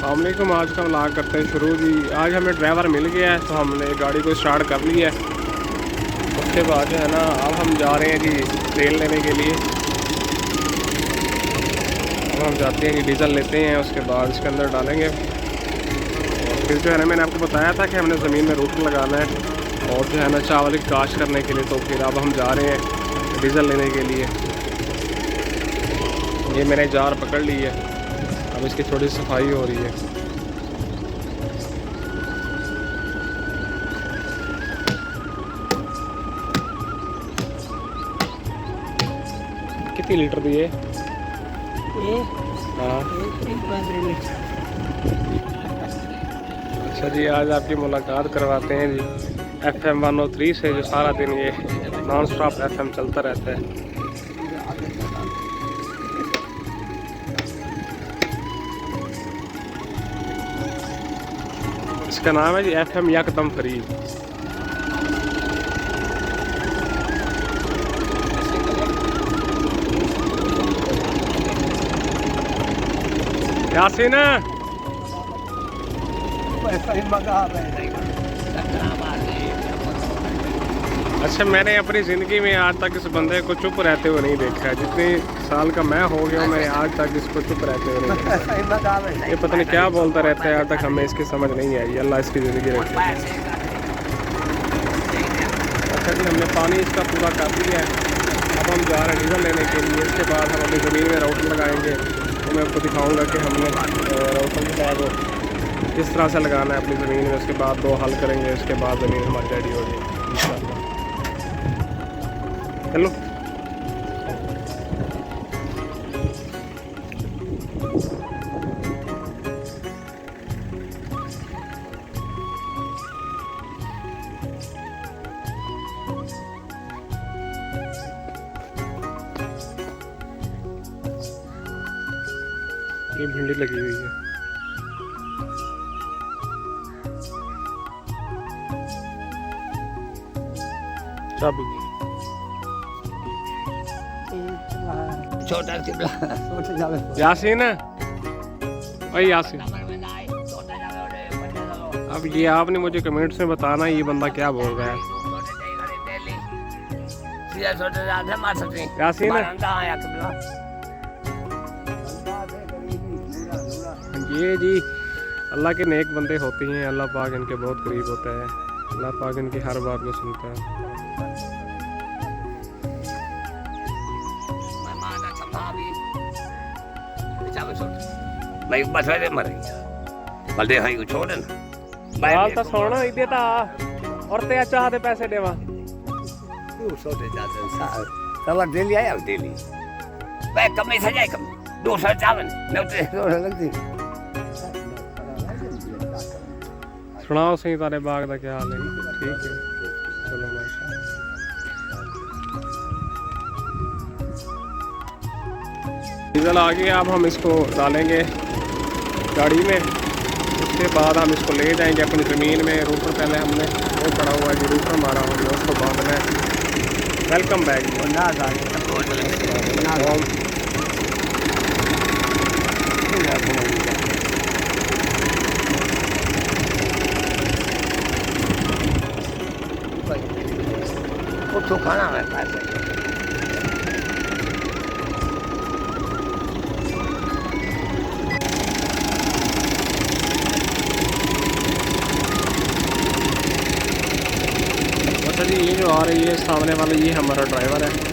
वालेकुम। आज का व्लॉग करते हैं शुरू जी। आज हमें ड्राइवर मिल गया है तो हमने गाड़ी को स्टार्ट कर लिया है। उसके बाद जो है ना अब हम जा रहे हैं जी तेल लेने के लिए। अब हम जाते हैं जी डीज़ल लेते हैं, उसके बाद इसके अंदर डालेंगे। और फिर जो है ना मैंने आपको बताया था कि हमने ज़मीन में रूटर लगाना है और जो है ना चावल की काश करने के लिए। तो फिर अब हम जा रहे हैं डीज़ल लेने के लिए। ये मैंने जार पकड़ ली है, अब इसकी थोड़ी सफाई हो रही है। कितनी लीटर दिए? हाँ अच्छा जी, आज आपकी मुलाकात करवाते हैं जी FM 103 से, जो सारा दिन ये नॉन स्टॉप FM चलता रहता है। इसका नाम है जी FM यकदम फ्री। यासीन अच्छा, मैंने अपनी ज़िंदगी में आज तक इस बंदे को चुप रहते हुए नहीं देखा है। जितने साल का मैं हो गया हूँ, मैंने आज तक इसको चुप रहते हुए नहीं देखा। ये पता नहीं क्या बोलता रहता है, आज तक हमें इसकी समझ नहीं आई। अल्लाह इसकी ज़िंदगी रखे। अच्छा जी, हमने पानी इसका पूरा कर दिया है। अब हम जा रहे हैं डीज़ल लेने के लिए। इसके बाद हम अपनी ज़मीन में राउटर लगाएंगे। तो मैं आपको दिखाऊंगा कि हमने राउटर के साथ किस तरह से लगाना है अपनी ज़मीन में। उसके बाद 2 हल करेंगे, उसके बाद ज़मीन हमारी रेडी हो जाएगी इंशाअल्लाह। चलो ये भिंडी लगी हुई है। चाबी छोटा यासीन, भाई यासीन, अब ये आपने मुझे कमेंट्स में बताना ये बंदा क्या बोल रहा है। यासीन ये जी अल्लाह के नेक बंदे होते हैं, अल्लाह पाक इनके बहुत करीब होता है। अल्लाह पाक इनकी हर बात को सुनता है। मैं बस वैसे मर गया बल्दे हाई को छोड़ ना बाल तो सोना इदे ता और ते चाह दे पैसे देवा तू सोते जाते सवार डेली आया डेली मैं कम नहीं सजाए कम 200 चावन मैं उतरे 200 लगती सुनाओ सही तारे बाग का क्या हाल है? ठीक है, चलो माशाल्लाह। डीजल आ गया, अब हम इसको डालेंगे गाड़ी में। उसके बाद हम इसको ले जाएंगे अपनी ज़मीन में। रूटर पहले हमने वो पड़ा हुआ है जी, रूटर हमारा, हमने उसको बांधना है। Welcome back. तो खाना है पास अच्छा जी, ये जो आ रही है सामने वाला, ये हमारा ड्राइवर है।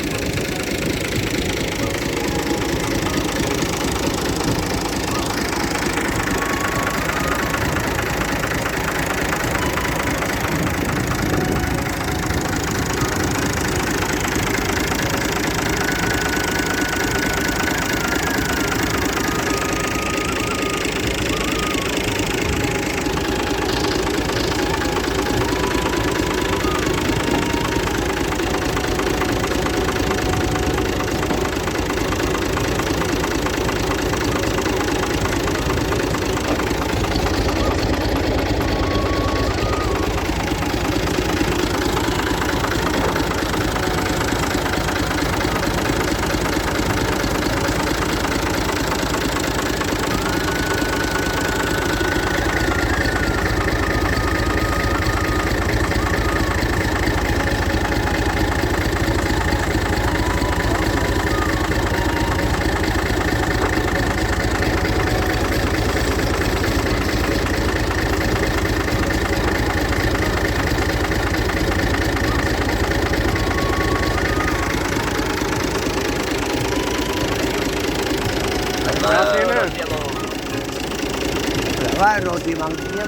वह रोटी मांगती है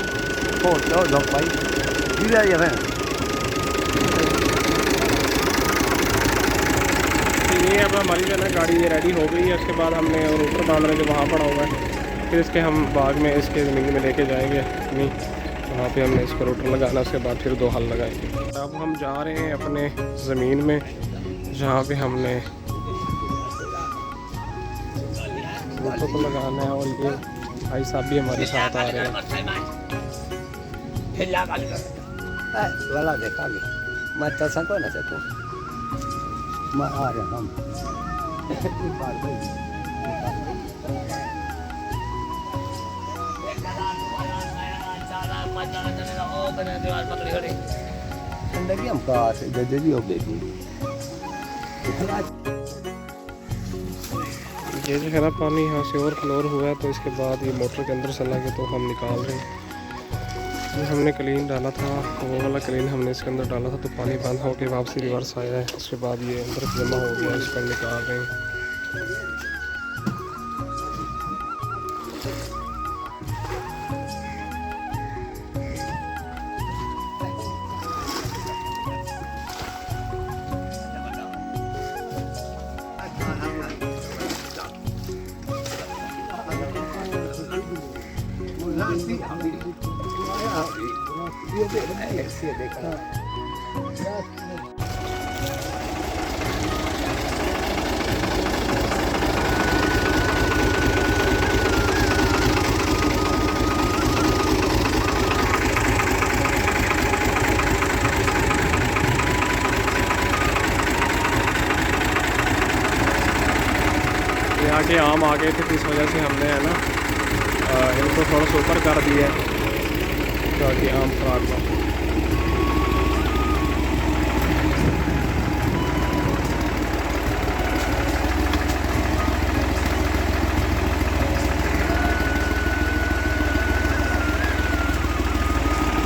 फोटो ढोक भाई धीरे जब ये अब हमारी जो है ना गाड़ी ये रेडी हो गई है। उसके बाद हमने रूटर बांध रहे जो वहाँ पड़ा हुआ है, फिर इसके हम बाग में इसके ज़मीन में लेके जाएंगे नहीं, वहाँ पे हमने इसको रूटर लगाना, उसके बाद फिर 2 हल लगाएंगे। अब हम जा रहे हैं अपने ज़मीन में जहाँ पे हमने रूटर को लगाना है। और ये भाई साहब भी हमारे साथ आ रहे हैं। वाला देखा मैं तो संको ना सकूँ मैं आ रहा हम जिंदगी हम कहा से जल्दी हो गई। ये जो है ना पानी यहाँ से और फ्लोर हुआ है, तो इसके बाद ये मोटर के अंदर चला गया, तो हम निकाल रहे हैं। ये हमने क्लीन डाला था, वो वाला क्लीन हमने इसके अंदर डाला था, तो पानी बंद होकर वापसी रिवर्स आया है। उसके बाद ये अंदर जमा हो गया, इसको निकाल रहे हैं। यहाँ के आम आ गए थे, तो इस वजह से हमने है ना इनको थोड़ा सा ऊपर कर दिया है ताकि आम खराब ना हो।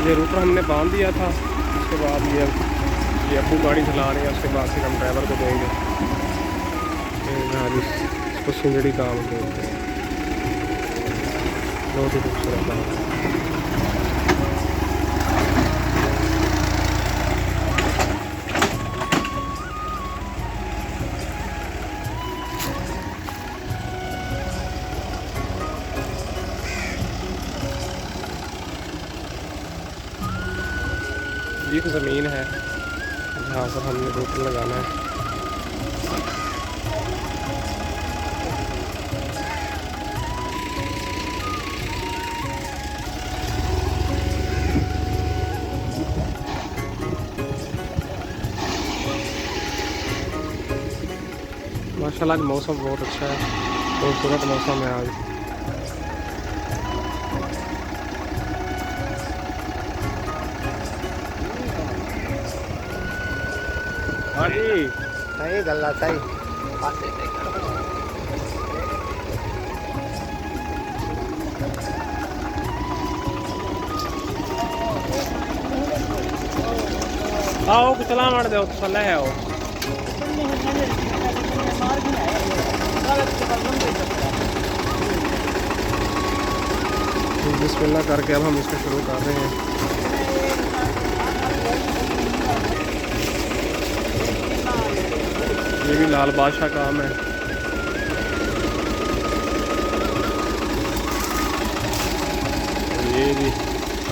ये रूटर हमने बांध दिया था। उसके बाद ये अब्बू गाड़ी चला रहे हैं, उसके बाद फिर हम ड्राइवर को देंगे। इसको सिंगड़ी काम बोलते हैं, बहुत ही खूबसूरत है। ये तो ज़मीन है जहाँ पर हमने रूटर लगाना है। माशाल्लाह मौसम बहुत अच्छा है, खूबसूरत मौसम है आज। हाँ जी सही गल्ला सही आओ चला मार दो थल्ले है आओ। बिस्मिल्लाह करके अब हम इसको शुरू कर रहे हैं। ये भी लाल बादशाह काम है। ये भी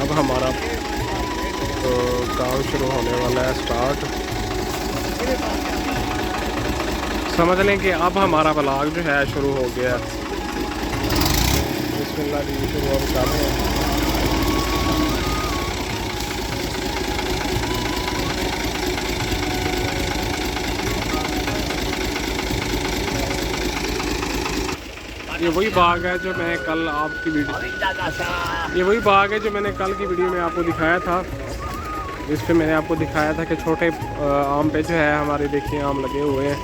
अब हमारा तो काम शुरू होने वाला है स्टार्ट। समझ लें कि अब हमारा ब्लॉग जो है शुरू हो गया है। बिस्मिल्लाह जी शुरू अब कर रहे हैं। ये वही बाग है जो मैं कल आपकी वीडियो ये वही बाग है जो मैंने कल की वीडियो में आपको दिखाया था। इस पे मैंने आपको दिखाया था कि छोटे आम पे जो है हमारे देखिए आम लगे हुए हैं।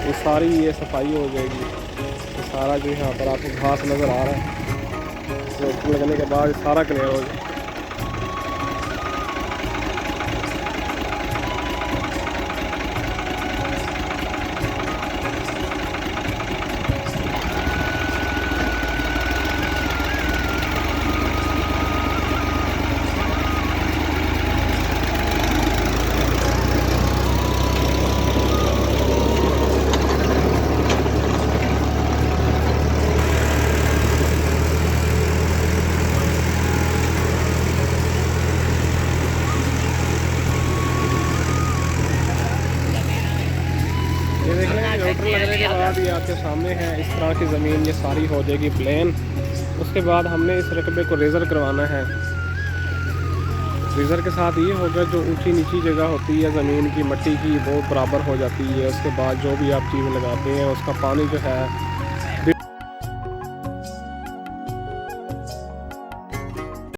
ये सारी ये सफाई हो जाएगी, तो सारा जो यहाँ पर आपको घास नज़र आ रहा है तो लगने के बाद सारा क्लियर हो जाए। सामने है, इस तरह की ज़मीन ये सारी हो जाएगी प्लेन। उसके बाद हमने इस रकबे को रेज़र करवाना है। रेज़र के साथ ये होगा जो ऊंची नीची जगह होती है ज़मीन की, मट्टी की, वो बराबर हो जाती है। उसके बाद जो भी आप चीज़ लगाते हैं उसका पानी जो है